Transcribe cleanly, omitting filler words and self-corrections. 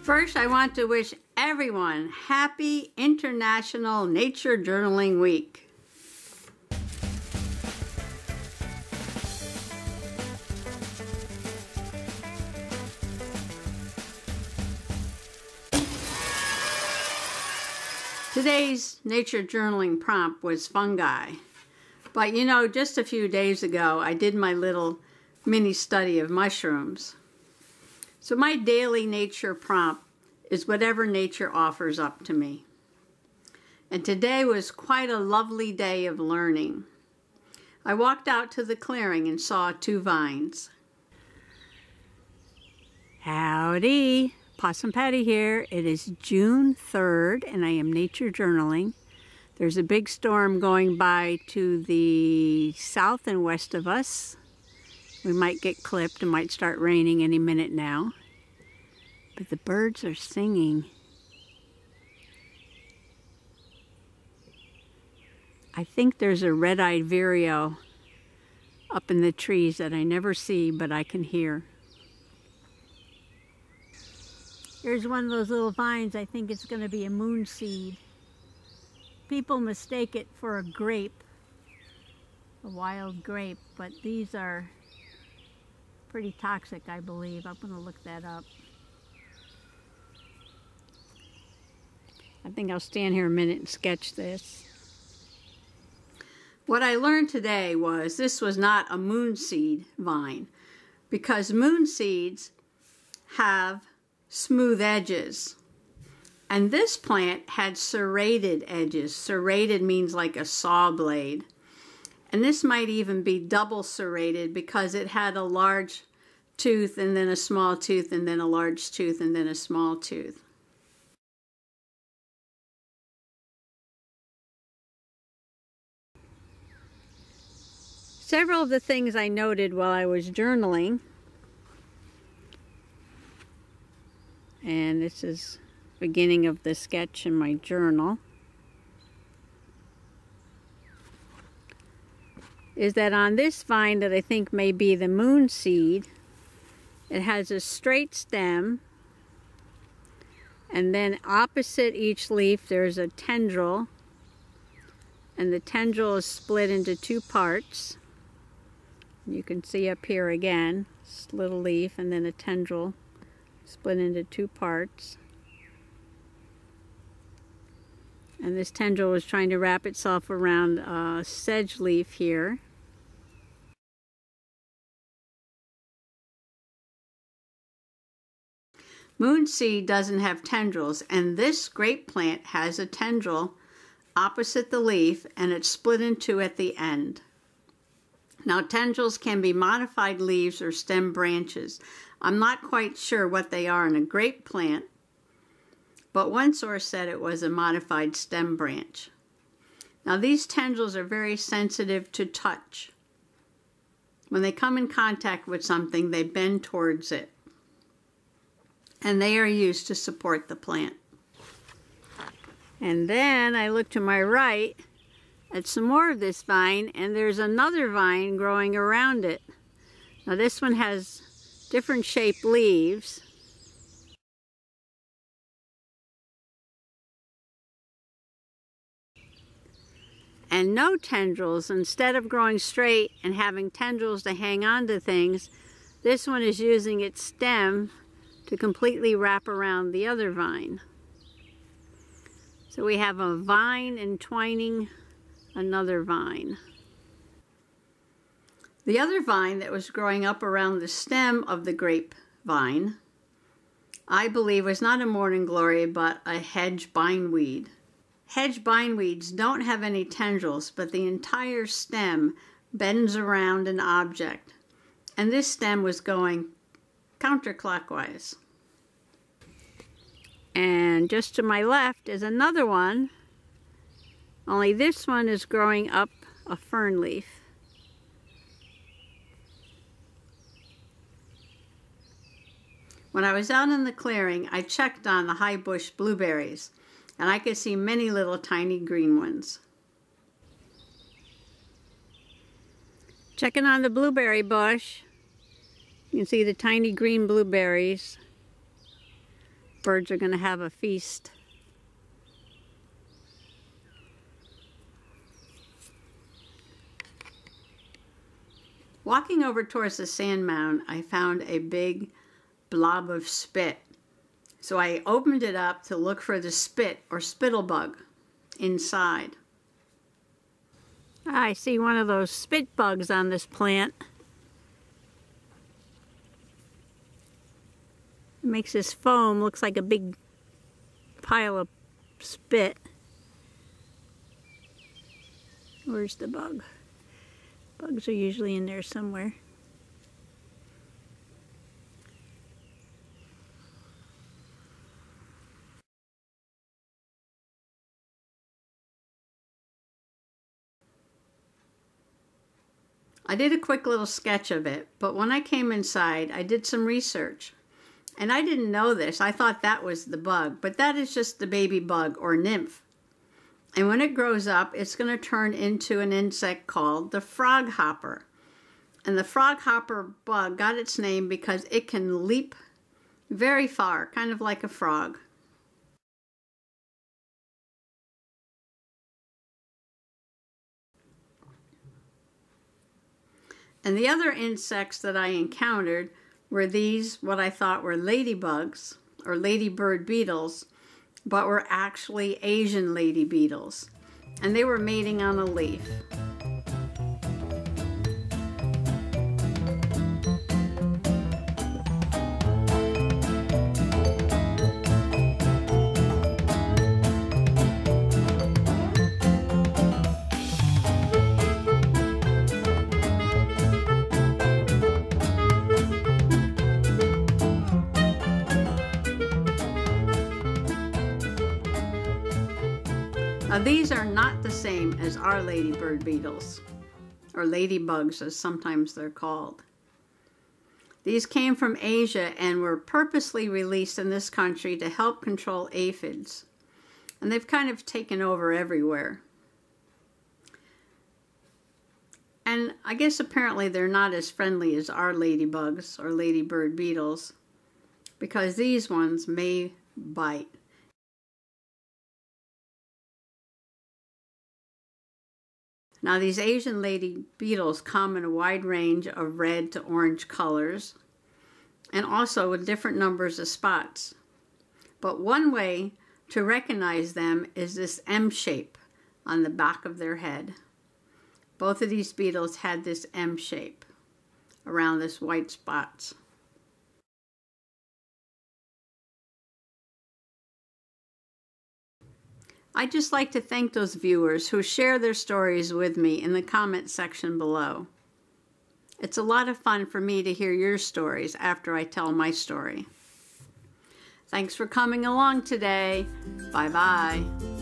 First, I want to wish everyone happy International Nature Journaling Week. Today's nature journaling prompt was fungi. But you know, just a few days ago, I did my little mini study of mushrooms. So my daily nature prompt is whatever nature offers up to me. And today was quite a lovely day of learning. I walked out to the clearing and saw 2 vines. Howdy! Possum Patty here. It is June 3rd and I am nature journaling. There's a big storm going by to the south and west of us. We might get clipped. It might start raining any minute now. But the birds are singing. I think there's a red-eyed vireo up in the trees that I never see, but I can hear. Here's one of those little vines. I think it's going to be a moon seed. People mistake it for a grape, a wild grape, but these are pretty toxic, I believe. I'm going to look that up. I think I'll stand here a minute and sketch this. What I learned today was this was not a moon seed vine, because moon seeds have smooth edges. And this plant had serrated edges. Serrated means like a saw blade. And this might even be double serrated because it had a large tooth and then a small tooth and then a large tooth and then a small tooth. Several of the things I noted while I was journaling, and this is the beginning of the sketch in my journal, is that on this vine that I think may be the moon seed, it has a straight stem, and then opposite each leaf there's a tendril, and the tendril is split into 2 parts. You can see up here again, this little leaf and then a tendril split into 2 parts. And this tendril is trying to wrap itself around a sedge leaf here. Moonseed doesn't have tendrils, and this grape plant has a tendril opposite the leaf, and it's split in 2 at the end. Now, tendrils can be modified leaves or stem branches. I'm not quite sure what they are in a grape plant, but one source said it was a modified stem branch. Now, these tendrils are very sensitive to touch. When they come in contact with something, they bend towards it, and they are used to support the plant. And then I look to my right at some more of this vine, and there's another vine growing around it. Now this one has different shaped leaves. And no tendrils. Instead of growing straight and having tendrils to hang on to things, this one is using its stem to completely wrap around the other vine. So we have a vine entwining another vine. The other vine that was growing up around the stem of the grape vine, I believe was not a morning glory, but a hedge bindweed. Hedge bindweeds don't have any tendrils, but the entire stem bends around an object. And this stem was going counterclockwise. And just to my left is another one, only this one is growing up a fern leaf. When I was out in the clearing, I checked on the high bush blueberries, and I could see many little tiny green ones. Checking on the blueberry bush, you can see the tiny green blueberries. Birds are going to have a feast. Walking over towards the sand mound, I found a big blob of spit. So I opened it up to look for the spit or spittle bug inside. I see one of those spit bugs on this plant. It makes this foam, looks like a big pile of spit. Where's the bug? Bugs are usually in there somewhere. I did a quick little sketch of it, but when I came inside, I did some research. And I didn't know this. I thought that was the bug, but that is just the baby bug or nymph. And when it grows up, it's going to turn into an insect called the Froghopper. And the Froghoppers bug got its name because it can leap very far, kind of like a frog. And the other insects that I encountered were these, what I thought were ladybugs or ladybird beetles, but were actually Asian lady beetles. And they were mating on a leaf. Now these are not the same as our ladybird beetles, or ladybugs as sometimes they're called. These came from Asia and were purposely released in this country to help control aphids. And they've kind of taken over everywhere. And I guess apparently they're not as friendly as our ladybugs or ladybird beetles, because these ones may bite. Now these Asian lady beetles come in a wide range of red to orange colors and also with different numbers of spots. But one way to recognize them is this M shape on the back of their head. Both of these beetles had this M shape around this white spots. I'd just like to thank those viewers who share their stories with me in the comment section below. It's a lot of fun for me to hear your stories after I tell my story. Thanks for coming along today. Bye-bye.